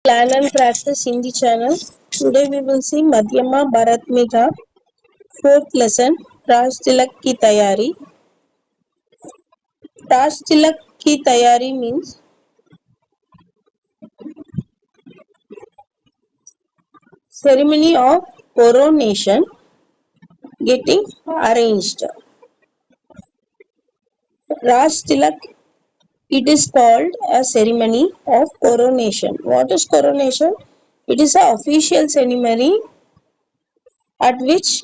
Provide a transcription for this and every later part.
Plan and practice Hindi channel. Today we will see Madhyama Bharatmika, fourth lesson, Raj Tilak ki Tayari. Raj Tilak ki Tayari means ceremony of coronation getting arranged. Raj Tilak, it is called a ceremony of coronation. What is coronation? It is an official ceremony at which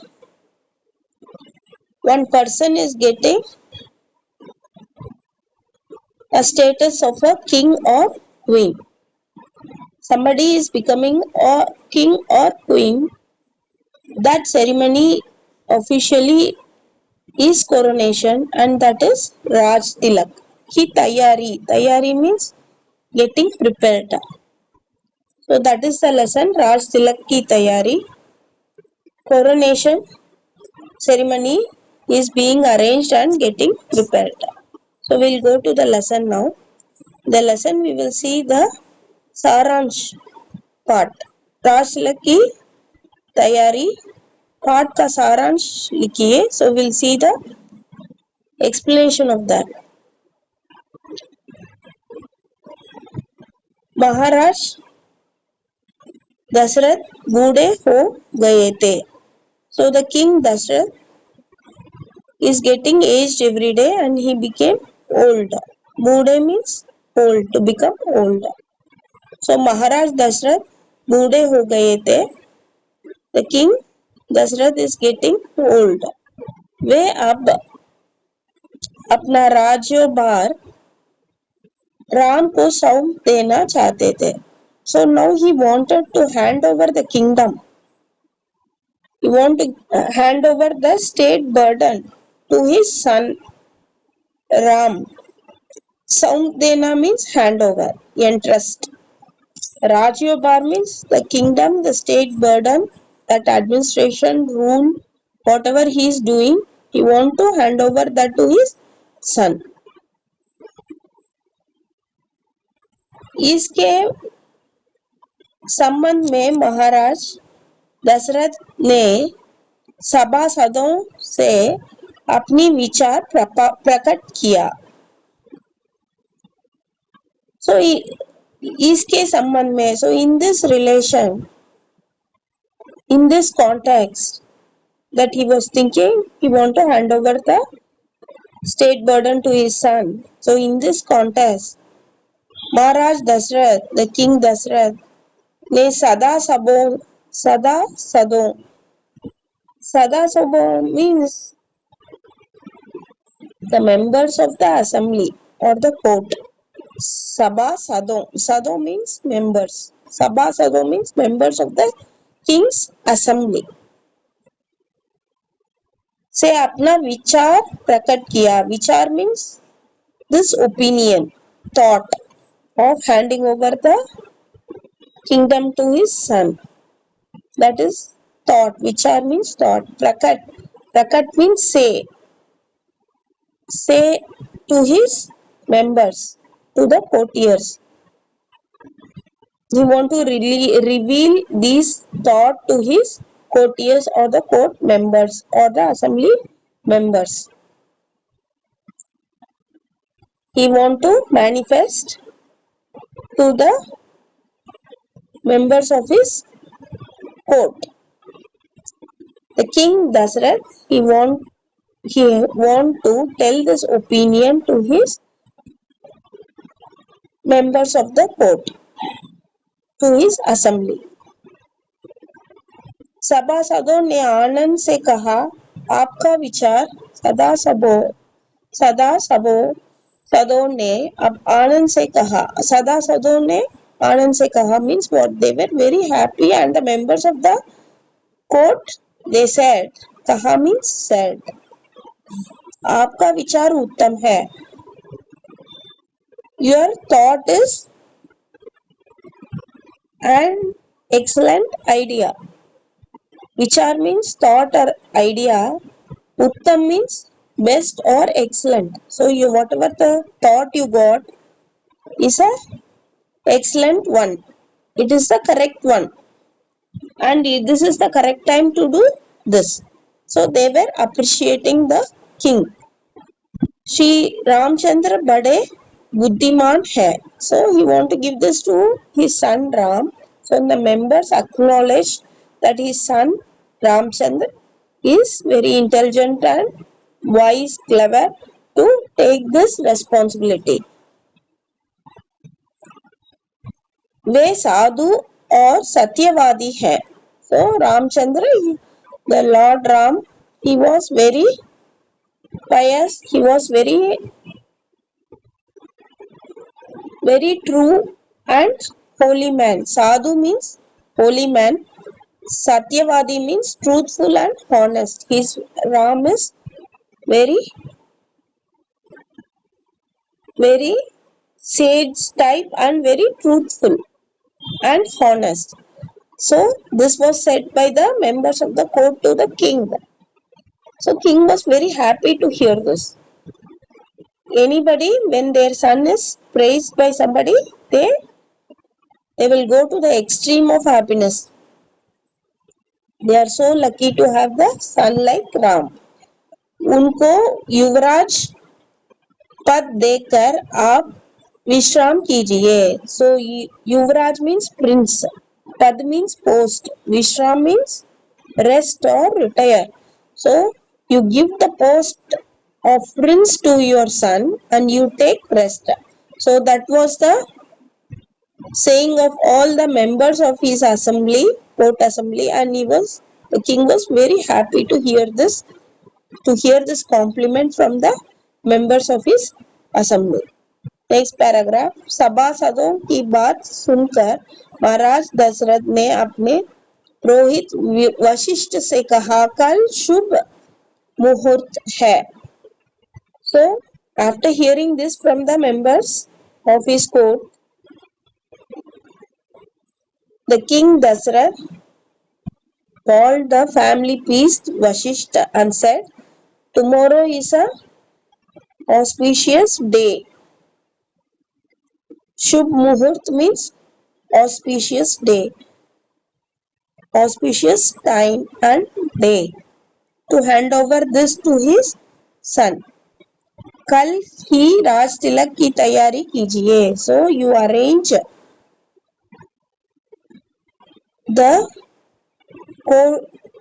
one person is getting a status of a king or queen. Somebody is becoming a king or queen. That ceremony officially is coronation, and that is Raj Tilak. Ki Tayari. Tayari means getting prepared. So that is the lesson, Raj Tilak ki Tayari. Coronation ceremony is being arranged and getting prepared. So we'll go to the lesson now. The lesson we will see the Saransh part. Raj Tilak की तैयारी पाठ का सारांश लिखिए. So we'll see the explanation of that. महाराज दशरथ बूढ़े हो गए थे. So the king Dashrath is getting aged every day and he became old. बूढ़े means old, to become old. So महाराज दशरथ बूढ़े हो गए थे. The king Dashrath is getting old. वे अब अपना राज्यभार राम को सौंप देना चाहते थे. So now he wanted to hand over the kingdom. He wanted to hand over the state burden to his son Ram. Saump dena means hand over, entrust. Rajyobar means the kingdom, the state burden, that administration, rule, whatever he is doing, he want to hand over that to his son. इसके संबंध में महाराज दशरथ ने सभासदों से अपनी विचार प्रकट किया. So इसके संबंध में, so in this relation, in this context that he was thinking, he want to hand over the state burden to his son. So in this context, Maharaj Dashrath, the king Dashrath, ने सदा means the members of the assembly or the court. Sado means members. Sado means members of the king's assembly. से अपना विचार प्रकट किया. विचार means this opinion, thought of handing over the kingdom to his son. That is thought. Vichar means thought. Prakat means say. Say to his members, to the courtiers. He want to reveal this thought to his courtiers or the court members or the assembly members. He want to manifest to the members of his court. The king Dashrath, he want to tell this opinion to his members of the court, to his assembly. सभासदों ने आनंद से कहा, आपका विचार सभासदों ने अब आनंद से कहा. सभासदों ने आनंद से कहा means what, they were very happy, and the members of the court, they said, कहा means said, आपका विचार उत्तम है. Your thought is an excellent idea. Vichar means thought or idea. Uttam means best or excellent. So whatever the thought you got is a excellent one. It is the correct one, and this is the correct time to do this. So they were appreciating the king. Shri Ramchandra bade buddhiman hai. So he want to give this to his son Ram. So the members acknowledge that his son Ramchandra is very intelligent and wise, clever to take this responsibility. वे साधु और सत्यवादी है. So Ramchandra, the Lord Ram, he was very pious, he was very true and holy man. Sadhu means holy man. Satyavadi means truthful and honest. His Ram is very, very sage type and very truthful and honest. So this was said by the members of the court to the king. So king was very happy to hear this. Anybody, when their son is praised by somebody, they will go to the extreme of happiness. They are so lucky to have the son like Ram. उनको युवराज पद देकर आप विश्राम कीजिए. So युवराज means prince, पद means post, विश्राम means rest or retire. So you give the post of prince to your son and you take rest. So that was the saying of all the members of his assembly, court assembly, and the king was very happy to hear this compliment from the members of his assembly. Next paragraph. सभासदों की बात सुनकर महाराज दशरथ ने अपने पुरोहित वशिष्ठ से कहा, कल शुभ मुहूर्त है. So after hearing this from the members of his court, the king Dasarath called the family priest Vashishta and said, tomorrow is a auspicious day. Shubh Muhurt means auspicious day, auspicious time and day, to hand over this to his son. कल ही राज तिलक की तैयारी कीजिए. So you arrange the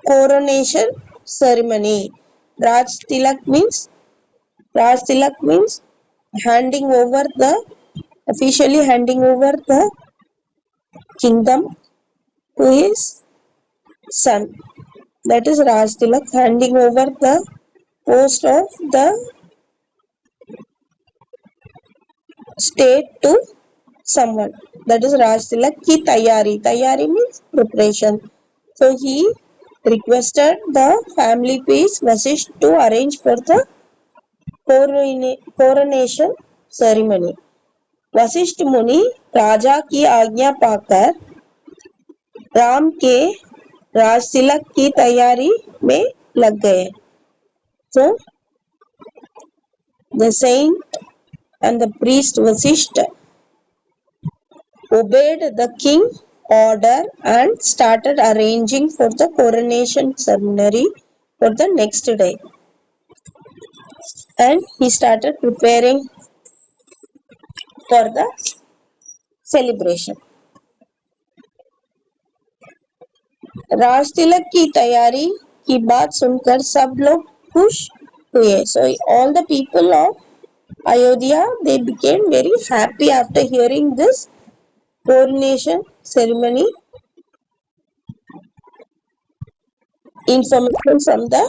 coronation ceremony. Raj Tilak means handing over officially handing over the kingdom to his son. That is Raj Tilak, handing over the post of the state to someone. That is Raj Tilak ki tayari. Tayari means preparation. So he requested the family priest Vasish to arrange for the coronation ceremony. Vashishtha मुनि राजा की आज्ञा पाकर राम के राज तिलक की तैयारी में लग गए. So the saint and the priest Vasishta obeyed the king's order and started arranging for the coronation ceremony for the next day. And he started preparing for the celebration. Raj Tilak की तैयारी की बात सुनकर सब लोग खुश हुए. So all the people of Ayodhya, they became very happy after hearing this coronation ceremony information from the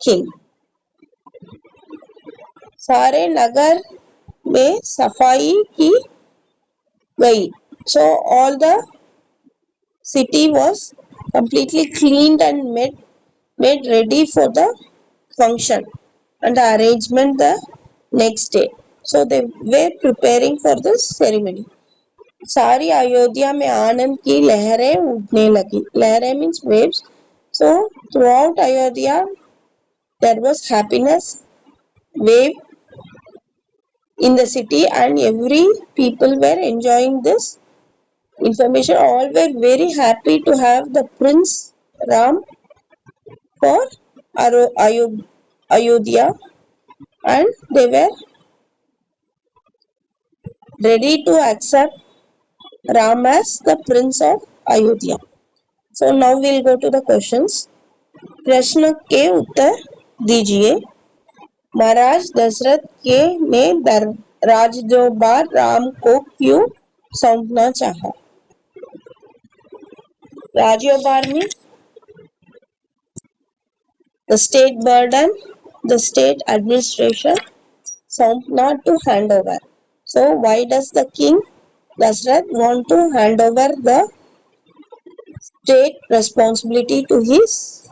king. सारे नगर में सफाई की गई. So all the city was completely cleaned and made ready for the function and the arrangement the next day. So they were preparing for this ceremony. सारी अयोध्या में आनंद की लहरें उठने लगी. लहरें means waves. So throughout Ayodhya there was happiness wave in the city and every people were enjoying this information. All were very happy to have the Prince Ram for Ayodhya, and they were ready to accept Ram as the Prince of Ayodhya. So now we'll go to the questions. प्रश्न के उत्तर दीजिए. महाराज दशरथ के ने राजदरबार राम को क्यों सौंपना चाहा? राजदरबार में the state burden, the state administration, Sampna to hand over. So why does the king Dasrath want to hand over the state responsibility to his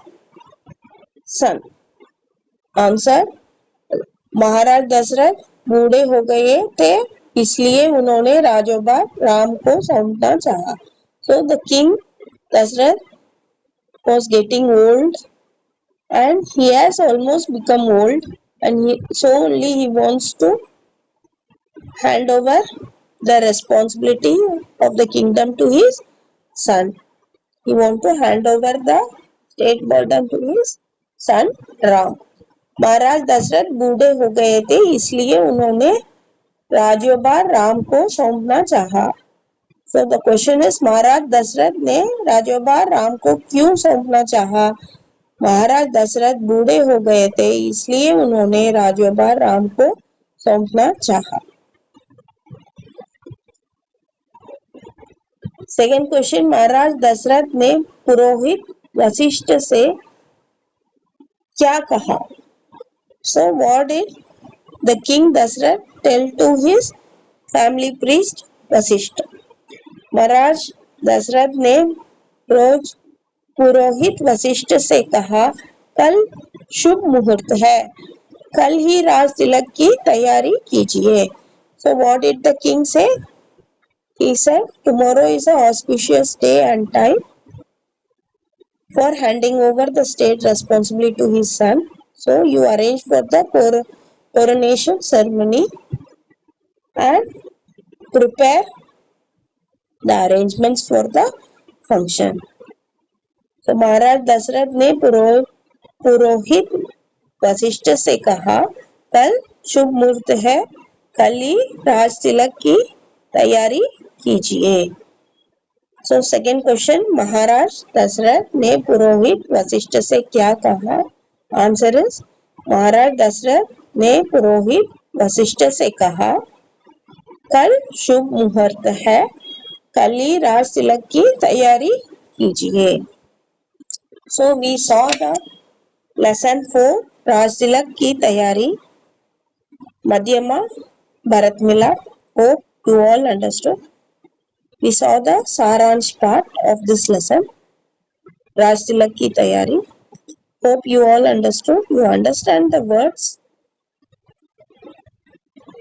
son? Answer. महाराज दशरथ बूढ़े हो गए थे, इसलिए उन्होंने राजोबार राम को सौंपना चाहा. So the king Dasrath was getting old and he has almost become old, and so only he wants to hand over the responsibility of the kingdom to his son. He wants to hand over the state burden to his son Ram. महाराज दशरथ बूढ़े हो गए थे, इसलिए उन्होंने राज्यभार राम को सौंपना चाहा. So the question is, महाराज दशरथ ने राज्यभार राम को क्यों सौंपना चाहा? महाराज दशरथ बूढ़े हो गए थे, इसलिए उन्होंने राज्यभार राम को सौंपना चाहा. सेकेंड क्वेश्चन, महाराज दशरथ ने पुरोहित वशिष्ठ से क्या कहा? So what did the king Dasrath tell to his family priest Vasishtha? महाराज दशरथ ने रोज पुरोहित वशिष्ठ से कहा, कल शुभ मुहूर्त है, कल ही राज तिलक की तैयारी कीजिए. So what did the king say? He said, tomorrow is an auspicious day and time for handing over the state responsibility to his son. So you arrange for the coronation ceremony and prepare the arrangements for the function. तो महाराज दशरथ ने पुरोहित वशिष्ठ से कहा, कल शुभ मुहूर्त है, कल ही राज तिलक की तैयारी कीजिए. So second question, महाराज दशरथ ने पुरोहित वशिष्ठ से क्या कहा? Answer is, महाराज दशरथ ने पुरोहित वशिष्ठ से कहा, कल शुभ मुहूर्त है, कल ही राज तिलक की तैयारी कीजिए. So we saw the lesson 4, Raj Tilak की तैयारी, मध्यमा भरतमिला. Hope you all understood. We saw the सारांश part of this lesson, Raj Tilak की तैयारी. Hope you all understood. You understand the words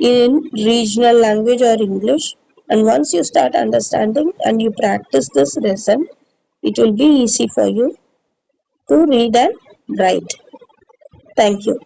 in regional language or English, and once you start understanding and you practice this lesson, it will be easy for you to read and write. Thank you.